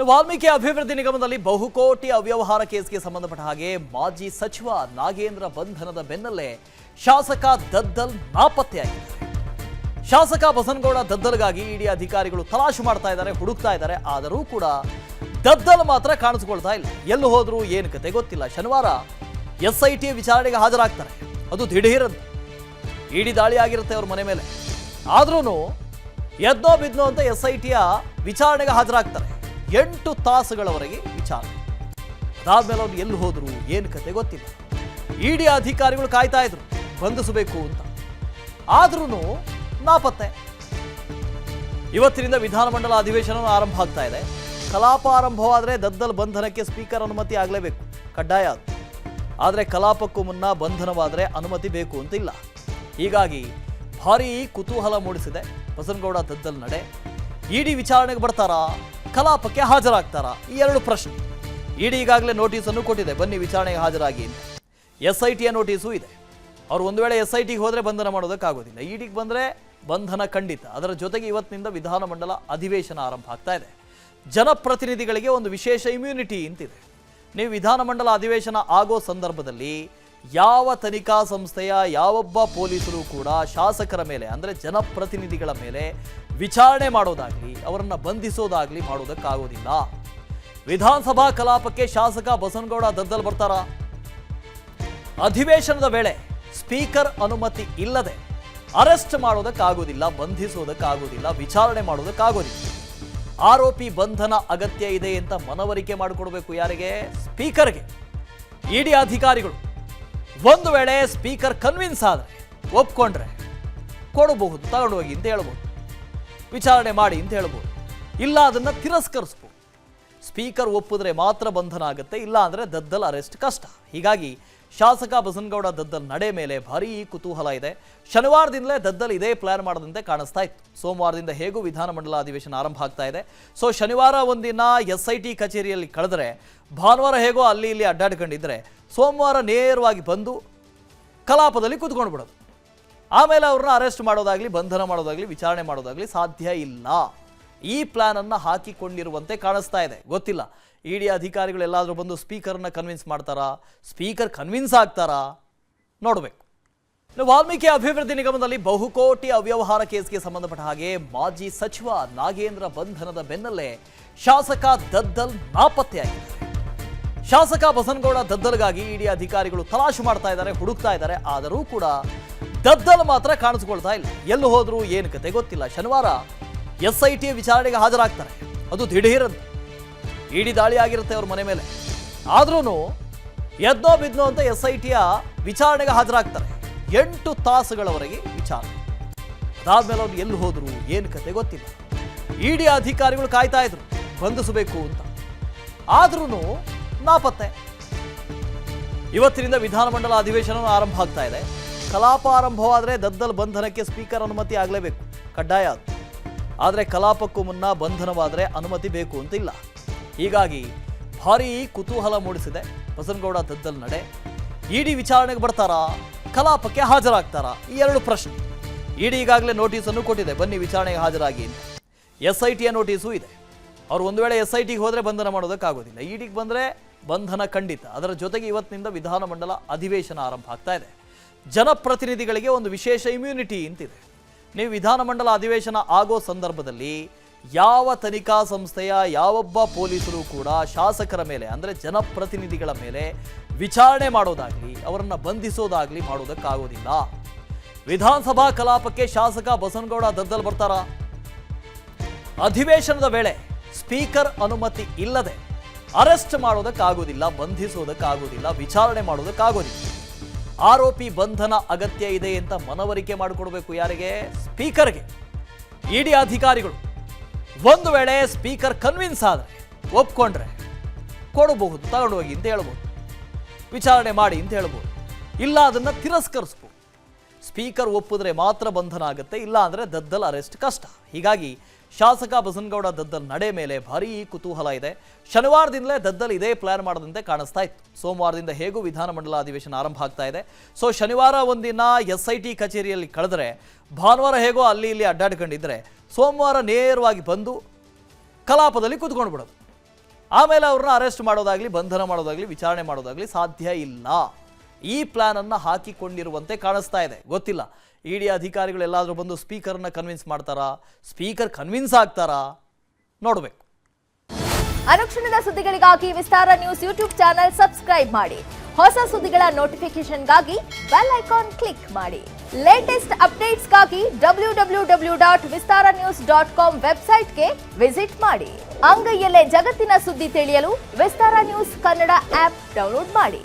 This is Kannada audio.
ವಾಲ್ಮೀಕಿ ಅಭಿವೃದ್ಧಿ ನಿಗಮದಲ್ಲಿ ಬಹುಕೋಟಿ ಅವ್ಯವಹಾರ ಕೇಸ್ಗೆ ಸಂಬಂಧಪಟ್ಟ ಹಾಗೆ ಮಾಜಿ ಸಚಿವ ನಾಗೇಂದ್ರ ಬಂಧನದ ಬೆನ್ನಲ್ಲೇ ಶಾಸಕ ದದ್ದಲ್ ನಾಪತ್ತೆಯಾಗಿದ್ದಾರೆ. ಶಾಸಕ ಬಸನಗೌಡ ದದ್ದಲ್ಗಾಗಿ ಇಡಿ ಅಧಿಕಾರಿಗಳು ತಲಾಶು ಮಾಡ್ತಾ ಇದ್ದಾರೆ, ಹುಡುಕ್ತಾ ಇದ್ದಾರೆ. ಆದರೂ ಕೂಡ ದದ್ದಲ್ ಮಾತ್ರ ಕಾಣಿಸಿಕೊಳ್ತಾ ಇಲ್ಲ. ಎಲ್ಲಿ ಹೋದ್ರು ಏನು ಕತೆ ಗೊತ್ತಿಲ್ಲ. ಶನಿವಾರ ಎಸ್ಐಟಿ ವಿಚಾರಣೆಗೆ ಹಾಜರಾಗ್ತಾರೆ. ಅದು ದಿಢೀರ್ ಇಡಿ ದಾಳಿ ಆಗಿರುತ್ತೆ ಅವ್ರ ಮನೆ ಮೇಲೆ. ಆದ್ರೂ ಎದ್ನೋ ಬಿದ್ನೋ ಅಂತ ಎಸ್ಐಟಿಯ ವಿಚಾರಣೆಗೆ ಹಾಜರಾಗ್ತಾರೆ. 8 ತಾಸುಗಳವರೆಗೆ ವಿಚಾರಣೆ. ಅದಾದ್ಮೇಲೆ ಅವ್ರು ಎಲ್ಲಿ ಹೋದ್ರು ಏನು ಕತೆ ಗೊತ್ತಿಲ್ಲ. ಇಡಿ ಅಧಿಕಾರಿಗಳು ಕಾಯ್ತಾ ಇದ್ರು ಬಂಧಿಸಬೇಕು ಅಂತ. ಆದ್ರೂ ನಾಪತ್ತೆ. ಇವತ್ತಿನಿಂದ ವಿಧಾನಮಂಡಲ ಅಧಿವೇಶನ ಆರಂಭ ಆಗ್ತಾ ಇದೆ. ಕಲಾಪ ಆರಂಭವಾದರೆ ದದ್ದಲ್ ಬಂಧನಕ್ಕೆ ಸ್ಪೀಕರ್ ಅನುಮತಿ ಆಗಲೇಬೇಕು, ಕಡ್ಡಾಯ ಅದು. ಆದರೆ ಕಲಾಪಕ್ಕೂ ಮುನ್ನ ಬಂಧನವಾದರೆ ಅನುಮತಿ ಬೇಕು ಅಂತಿಲ್ಲ. ಹೀಗಾಗಿ ಭಾರೀ ಕುತೂಹಲ ಮೂಡಿಸಿದೆ ಬಸನಗೌಡ ದದ್ದಲ್ ನಡೆ. ಇಡಿ ವಿಚಾರಣೆಗೆ ಬರ್ತಾರಾ, ಕಲಾಪಕ್ಕೆ ಹಾಜರಾಗ್ತಾರಾ? ಈ 2 ಪ್ರಶ್ನೆ. ಇಡಿ ಈಗಾಗಲೇ ನೋಟಿಸನ್ನು ಕೊಟ್ಟಿದೆ, ಬನ್ನಿ ವಿಚಾರಣೆಗೆ ಹಾಜರಾಗಿ ಅಂತ. ಎಸ್ಐಟಿಯ ನೋಟಿಸು ಇದೆ. ಅವ್ರು ಒಂದು ವೇಳೆ ಎಸ್ಐಟಿಗೆ ಹೋದರೆ ಬಂಧನ ಮಾಡೋದಕ್ಕಾಗೋದಿಲ್ಲ. ಇಡಿಗೆ ಬಂದರೆ ಬಂಧನ ಖಂಡಿತ. ಅದರ ಜೊತೆಗೆ ಇವತ್ತಿನಿಂದ ವಿಧಾನಮಂಡಲ ಅಧಿವೇಶನ ಆರಂಭ ಆಗ್ತಾ ಇದೆ. ಜನಪ್ರತಿನಿಧಿಗಳಿಗೆ ಒಂದು ವಿಶೇಷ ಇಮ್ಯುನಿಟಿ ಅಂತಿದೆ. ನೀವು ವಿಧಾನಮಂಡಲ ಅಧಿವೇಶನ ಆಗೋ ಸಂದರ್ಭದಲ್ಲಿ ಯಾವ ತನಿಖಾ ಸಂಸ್ಥೆಯ ಯಾವೊಬ್ಬ ಪೊಲೀಸರು ಕೂಡ ಶಾಸಕರ ಮೇಲೆ, ಅಂದರೆ ಜನಪ್ರತಿನಿಧಿಗಳ ಮೇಲೆ ವಿಚಾರಣೆ ಮಾಡೋದಾಗ್ಲಿ ಅವರನ್ನು ಬಂಧಿಸೋದಾಗ್ಲಿ ಮಾಡೋದಕ್ಕಾಗೋದಿಲ್ಲ. ವಿಧಾನಸಭಾ ಕಲಾಪಕ್ಕೆ ಶಾಸಕ ಬಸನಗೌಡ ದದ್ದಲ್ ಬರ್ತಾರ? ಅಧಿವೇಶನದ ವೇಳೆ ಸ್ಪೀಕರ್ ಅನುಮತಿ ಇಲ್ಲದೆ ಅರೆಸ್ಟ್ ಮಾಡೋದಕ್ಕಾಗೋದಿಲ್ಲ, ಬಂಧಿಸೋದಕ್ಕಾಗೋದಿಲ್ಲ, ವಿಚಾರಣೆ ಮಾಡೋದಕ್ಕಾಗೋದಿಲ್ಲ. ಆರೋಪಿ ಬಂಧನ ಅಗತ್ಯ ಇದೆ ಅಂತ ಮನವರಿಕೆ ಮಾಡಿಕೊಡ್ಬೇಕು. ಯಾರಿಗೆ? ಸ್ಪೀಕರ್ಗೆ. ಇಡಿ ಅಧಿಕಾರಿಗಳು ಒಂದು ವೇಳೆ ಸ್ಪೀಕರ್ ಕನ್ವಿನ್ಸ್ ಆದರೆ, ಒಪ್ಕೊಂಡ್ರೆ ಕೊಡಬಹುದು, ತಗೊಂಡು ಹೋಗಿ ಅಂತ ಹೇಳ್ಬೋದು, ವಿಚಾರಣೆ ಮಾಡಿ ಅಂತ ಹೇಳ್ಬೋದು. ಇಲ್ಲ ಅದನ್ನು ತಿರಸ್ಕರಿಸ್ಬೋದು. ಸ್ಪೀಕರ್ ಒಪ್ಪಿದ್ರೆ ಮಾತ್ರ ಬಂಧನ ಆಗುತ್ತೆ, ಇಲ್ಲ ಅಂದರೆ ದದ್ದಲ್ ಅರೆಸ್ಟ್ ಕಷ್ಟ. ಹೀಗಾಗಿ ಶಾಸಕ ಬಸನಗೌಡ ದದ್ದಲ್ ನಡೆ ಮೇಲೆ ಭಾರೀ ಕುತೂಹಲ ಇದೆ. ಶನಿವಾರದಿಂದಲೇ ದದ್ದಲ್ ಇದೇ ಪ್ಲಾನ್ ಮಾಡದಂತೆ ಕಾಣಿಸ್ತಾ ಇತ್ತು. ಸೋಮವಾರದಿಂದ ಹೇಗೂ ವಿಧಾನಮಂಡಲ ಅಧಿವೇಶನ ಆರಂಭ ಆಗ್ತಾ ಇದೆ. ಸೊ ಶನಿವಾರ ಒಂದಿನ ಎಸ್ಐಟಿ ಕಚೇರಿಯಲ್ಲಿ ಕಳೆದರೆ, ಭಾನುವಾರ ಹೇಗೋ ಅಲ್ಲಿ ಇಲ್ಲಿ ಅಡ್ಡಾಡ್ಕೊಂಡಿದ್ರೆ, ಸೋಮವಾರ ನೇರವಾಗಿ ಬಂದು ಕಲಾಪದಲ್ಲಿ ಕೂತ್ಕೊಂಡು ಬಿಡೋದು. ಆಮೇಲೆ ಅವ್ರನ್ನ ಅರೆಸ್ಟ್ ಮಾಡೋದಾಗ್ಲಿ, ಬಂಧನ ಮಾಡೋದಾಗ್ಲಿ, ವಿಚಾರಣೆ ಮಾಡೋದಾಗ್ಲಿ ಸಾಧ್ಯ ಇಲ್ಲ. ಈ ಪ್ಲಾನ್ ಅನ್ನು ಹಾಕಿಕೊಂಡಿರುವಂತೆ ಕಾಣಿಸ್ತಾ ಇದೆ. ಗೊತ್ತಿಲ್ಲ ಇಡಿ ಅಧಿಕಾರಿಗಳು ಎಲ್ಲಾದರೂ ಬಂದು ಸ್ಪೀಕರ್ನ ಕನ್ವಿನ್ಸ್ ಮಾಡ್ತಾರಾ, ಸ್ಪೀಕರ್ ಕನ್ವಿನ್ಸ್ ಆಗ್ತಾರಾ, ನೋಡಬೇಕು. ವಾಲ್ಮೀಕಿ ಅಭಿವೃದ್ಧಿ ನಿಗಮದಲ್ಲಿ ಬಹುಕೋಟಿ ಅವ್ಯವಹಾರ ಕೇಸ್ಗೆ ಸಂಬಂಧಪಟ್ಟ ಹಾಗೆ ಮಾಜಿ ಸಚಿವ ನಾಗೇಂದ್ರ ಬಂಧನದ ಬೆನ್ನಲ್ಲೇ ಶಾಸಕ ದದ್ದಲ್ ನಾಪತ್ತೆಯಾಗಿದ್ದಾರೆ. ಶಾಸಕ ಬಸನಗೌಡ ದದ್ದಲ್ಗಾಗಿ ಇಡಿ ಅಧಿಕಾರಿಗಳು ತಲಾಶು ಮಾಡ್ತಾ ಇದ್ದಾರೆ, ಹುಡುಕ್ತಾ ಇದ್ದಾರೆ. ಆದರೂ ಕೂಡ ದದ್ದಲ್ ಮಾತ್ರ ಕಾಣಿಸಿಕೊಳ್ತಾ ಇಲ್ಲ. ಎಲ್ಲಿ ಹೋದ್ರು ಏನು ಕತೆ ಗೊತ್ತಿಲ್ಲ. ಶನಿವಾರ ಎಸ್ಐಟಿ ವಿಚಾರಣೆಗೆ ಹಾಜರಾಗ್ತಾರೆ. ಅದು ದಿಢೀರ್ ಇಡಿ ದಾಳಿ ಆಗಿರುತ್ತೆ ಅವ್ರ ಮನೆ ಮೇಲೆ. ಆದ್ರೂ ಎದ್ನೋ ಬಿದ್ನೋ ಅಂತ ಎಸ್ಐಟಿಯ ವಿಚಾರಣೆಗೆ ಹಾಜರಾಗ್ತಾರೆ. 8 ತಾಸುಗಳವರೆಗೆ ವಿಚಾರಣೆ. ಅದಾದ್ಮೇಲೆ ಅವ್ರು ಎಲ್ಲಿ ಹೋದ್ರು ಏನು ಕತೆ ಗೊತ್ತಿಲ್ಲ. ಇಡಿ ಅಧಿಕಾರಿಗಳು ಕಾಯ್ತಾ ಇದ್ರು ಬಂಧಿಸಬೇಕು ಅಂತ. ಆದ್ರೂ ನಾಪತ್ತೆ. ಇವತ್ತಿನಿಂದ ವಿಧಾನಮಂಡಲ ಅಧಿವೇಶನ ಆರಂಭ ಆಗ್ತಾ ಇದೆ. ಕಲಾಪ ಆರಂಭವಾದರೆ ದದ್ದಲ್ ಬಂಧನಕ್ಕೆ ಸ್ಪೀಕರ್ ಅನುಮತಿ ಆಗಲೇಬೇಕು, ಕಡ್ಡಾಯ ಅದು. ಆದರೆ ಕಲಾಪಕ್ಕೂ ಮುನ್ನ ಬಂಧನವಾದರೆ ಅನುಮತಿ ಬೇಕು ಅಂತಿಲ್ಲ. ಹೀಗಾಗಿ ಭಾರೀ ಕುತೂಹಲ ಮೂಡಿಸಿದೆ ಬಸನಗೌಡ ದದ್ದಲ್ ನಡೆ. ಇಡಿ ವಿಚಾರಣೆಗೆ ಬರ್ತಾರಾ, ಕಲಾಪಕ್ಕೆ ಹಾಜರಾಗ್ತಾರಾ? ಈ 2 ಪ್ರಶ್ನೆ. ಇಡಿ ಈಗಾಗಲೇ ನೋಟಿಸನ್ನು ಕೊಟ್ಟಿದೆ, ಬನ್ನಿ ವಿಚಾರಣೆಗೆ ಹಾಜರಾಗಿ ಅಂತ. ಎಸ್ಐಟಿಯ ನೋಟಿಸು ಇದೆ. ಅವ್ರು ಒಂದು ವೇಳೆ ಎಸ್ಐಟಿಗೆ ಹೋದರೆ ಬಂಧನ ಮಾಡೋದಕ್ಕಾಗೋದಿಲ್ಲ. ಇಡಿಗೆ ಬಂದರೆ ಬಂಧನ ಖಂಡಿತ. ಅದರ ಜೊತೆಗೆ ಇವತ್ತಿನಿಂದ ವಿಧಾನಮಂಡಲ ಅಧಿವೇಶನ ಆರಂಭ ಆಗ್ತಾ ಇದೆ. ಜನಪ್ರತಿನಿಧಿಗಳಿಗೆ ಒಂದು ವಿಶೇಷ ಇಮ್ಯುನಿಟಿ ಅಂತಿದೆ. ನೀವು ವಿಧಾನಮಂಡಲ ಅಧಿವೇಶನ ಆಗೋ ಸಂದರ್ಭದಲ್ಲಿ ಯಾವ ತನಿಖಾ ಸಂಸ್ಥೆಯ ಯಾವೊಬ್ಬ ಪೊಲೀಸರು ಕೂಡ ಶಾಸಕರ ಮೇಲೆ, ಅಂದರೆ ಜನಪ್ರತಿನಿಧಿಗಳ ಮೇಲೆ ವಿಚಾರಣೆ ಮಾಡೋದಾಗ್ಲಿ ಅವರನ್ನು ಬಂಧಿಸೋದಾಗ್ಲಿ ಮಾಡೋದಕ್ಕಾಗೋದಿಲ್ಲ. ವಿಧಾನಸಭಾ ಕಲಾಪಕ್ಕೆ ಶಾಸಕ ಬಸನಗೌಡ ದದ್ದಲ್ ಬರ್ತಾರ? ಅಧಿವೇಶನದ ವೇಳೆ ಸ್ಪೀಕರ್ ಅನುಮತಿ ಇಲ್ಲದೆ ಅರೆಸ್ಟ್ ಮಾಡೋದಕ್ಕಾಗೋದಿಲ್ಲ, ಬಂಧಿಸೋದಕ್ಕಾಗೋದಿಲ್ಲ, ವಿಚಾರಣೆ ಮಾಡೋದಕ್ಕಾಗೋದಿಲ್ಲ. ಆರೋಪಿ ಬಂಧನ ಅಗತ್ಯ ಇದೆ ಅಂತ ಮನವರಿಕೆ ಮಾಡಿಕೊಡ್ಬೇಕು. ಯಾರಿಗೆ? ಸ್ಪೀಕರ್ಗೆ. ಇಡಿ ಅಧಿಕಾರಿಗಳು ಒಂದು ವೇಳೆ ಸ್ಪೀಕರ್ ಕನ್ವಿನ್ಸ್ ಆದರೆ, ಒಪ್ಕೊಂಡ್ರೆ ಕೊಡಬಹುದು, ತಗೊಂಡು ಹೋಗಿ ಅಂತ ಹೇಳ್ಬೋದು, ವಿಚಾರಣೆ ಮಾಡಿ ಅಂತ ಹೇಳ್ಬೋದು. ಇಲ್ಲ ಅದನ್ನು ತಿರಸ್ಕರಿಸ್ಬೋದು. ಸ್ಪೀಕರ್ ಒಪ್ಪಿದ್ರೆ ಮಾತ್ರ ಬಂಧನ ಆಗುತ್ತೆ, ಇಲ್ಲ ಅಂದರೆ ದದ್ದಲ್ ಅರೆಸ್ಟ್ ಕಷ್ಟ. ಹೀಗಾಗಿ ಶಾಸಕ ಬಸನಗೌಡ ದದ್ದಲ್ ನಡೆ ಮೇಲೆ ಭಾರೀ ಕುತೂಹಲ ಇದೆ. ಶನಿವಾರದಿಂದಲೇ ದದ್ದಲ್ ಇದೇ ಪ್ಲಾನ್ ಮಾಡದಂತೆ ಕಾಣಿಸ್ತಾ ಇತ್ತು. ಸೋಮವಾರದಿಂದ ಹೇಗೂ ವಿಧಾನಮಂಡಲ ಅಧಿವೇಶನ ಆರಂಭ ಆಗ್ತಾ ಇದೆ. ಸೊ ಶನಿವಾರ ಒಂದಿನ ಎಸ್ಐಟಿ ಕಚೇರಿಯಲ್ಲಿ ಕಳೆದರೆ, ಭಾನುವಾರ ಹೇಗೋ ಅಲ್ಲಿ ಇಲ್ಲಿ ಅಡ್ಡಾಡ್ಕೊಂಡಿದ್ರೆ, ಸೋಮವಾರ ನೇರವಾಗಿ ಬಂದು ಕಲಾಪದಲ್ಲಿ ಕೂತ್ಕೊಂಡು ಬಿಡೋದು, ಆಮೇಲೆ ಅವ್ರನ್ನ ಅರೆಸ್ಟ್ ಮಾಡೋದಾಗ್ಲಿ, ಬಂಧನ ಮಾಡೋದಾಗ್ಲಿ, ವಿಚಾರಣೆ ಮಾಡೋದಾಗ್ಲಿ ಸಾಧ್ಯ ಇಲ್ಲ. ಈ ಪ್ಲಾನ್ ಅನ್ನ ಹಾಕಿಕೊಂಡಿರುವಂತೆ ಕಾಣಿಸ್ತಾ ಇದೆ. ಗೊತ್ತಿಲ್ಲ, ಇಡಿ ಅಧಿಕಾರಿಗಳು ಎಲ್ಲಾದರೂ ಬಂದು ಸ್ಪೀಕರ್ನ ಕನ್ವಿನ್ಸ್ ಮಾಡ್ತಾರಾ, ಸ್ಪೀಕರ್ ಕನ್ವಿನ್ಸ್ ಆಗ್ತಾರಾ, ನೋಡಬೇಕು. ಅನುಕ್ಷಣದ ಸುದ್ದಿಗಳಿಗಾಗಿ ವಿಸ್ತಾರ ನ್ಯೂಸ್ ಯೂಟ್ಯೂಬ್ ಚಾನೆಲ್ ಸಬ್ಸ್ಕ್ರೈಬ್ ಮಾಡಿ. ಹೊಸ ಸುದ್ದಿಗಳ ನೋಟಿಫಿಕೇಶನ್ಗಾಗಿ ಬೆಲ್ ಐಕಾನ್ ಕ್ಲಿಕ್ ಮಾಡಿ. ಲೇಟೆಸ್ಟ್ ಅಪ್ಡೇಟ್ಸ್ಗಾಗಿ www.vistaranews.com ವೆಬ್ಸೈಟ್ಗೆ ವಿಸಿಟ್ ಮಾಡಿ. ಅಂಗೈಯಲ್ಲೇ ಜಗತ್ತಿನ ಸುದ್ದಿ ತಿಳಿಯಲು ವಿಸ್ತಾರ ನ್ಯೂಸ್ ಕನ್ನಡ ಆಪ್ ಡೌನ್ಲೋಡ್ ಮಾಡಿ.